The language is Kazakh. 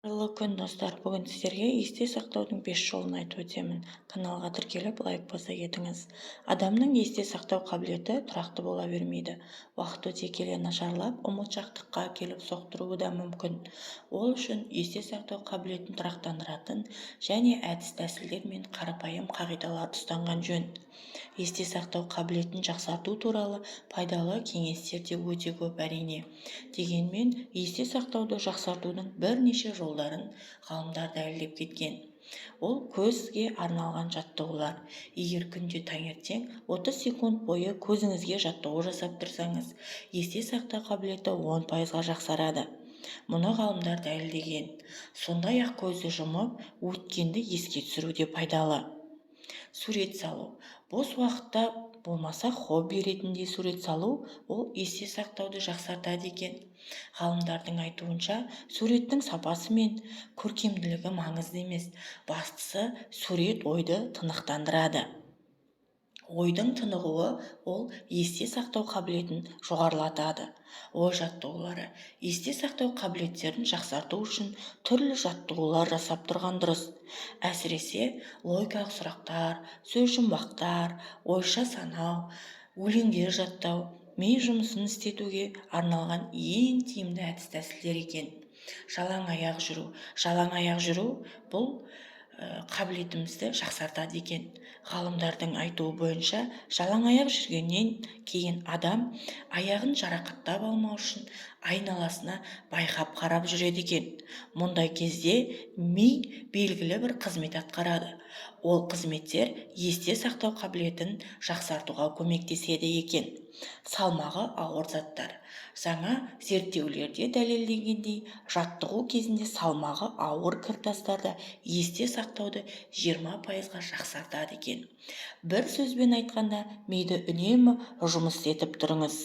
Қайырлы күн, достар. Бүгін сіздерге есте сақтаудың 5 жолын айтып өтемін. Каналға тіркеліп, лайк баса кетіңіз. Адамның есте сақтау қабілеті тұрақты бола бермейді. Уақыт өте келе нашарлап, ұмытшақтыққа келіп соқтыруы да мүмкін. Ол үшін есте сақтау қабілетін тұрақтандыратын және әдіс-тәсілдер мен қарапайым қағидаларды ұстанған жөн. Есте сақтау қабілетін жақсарту туралы пайдалы кеңестер де өте көп, әрине. Дегенмен, есте сақтауды жақсартудың бірнеше жолдарын ғалымдар дәлелдеп кеткен. Ол көзге арналған жаттығулар. Егер күнде таңертең 30 секунд бойы көзіңізге жаттығу жасап тұрсаңыз, есте сақтау қабілеті 10%-ға жақсарады. Мұны ғалымдар дәлелдеген. Сондай-ақ көзді жұмып, өткенді еске түсіру де пайдалы. Сурет салу. Бос уақытта болмаса хобби ретінде сурет салу, ол есте сақтауды жақсартады екен. Ғалымдардың айтуынша, суреттің сапасы мен көркемділігі маңызды емес. Бастысы, сурет ойды тынықтандырады. Ойдың тынығуы ол есте сақтау қабілетін жоғарылатады. Ой жаттығулары. Есте сақтау қабілеттерін жақсарту үшін түрлі жаттығулар жасап тұрған дұрыс. Әсіресе логикалық сұрақтар, сөз жұмбақтар, ойша санау, өлеңдер жаттау, ми жұмысын істетуге арналған ең тиімді әдіс-тәсілдер екен. Жалаң аяқ жүру. Жалаң аяқ жүру бұл қабілетімізді жақсартады екен. Ғалымдардың айтуы бойынша, жалаң аяқ жүргеннен кейін адам аяғын жарақаттап алмау үшін айналасына байқап қарап жүреді екен. Мұндай кезде ми белгілі бір қызмет атқарады. Ол қызметтер есте сақтау қабілетін жақсартуға көмектеседі екен. Салмағы ауыр заттар. Жаңа зерттеулерде дәлелденгендей, жаттығу кезінде салмағы ауыр кіртастарды есте сақтауды 20%-ға жақсартады екен. Бір сөзбен айтқанда, миды үнемі жұмыс етіп тұрыңыз.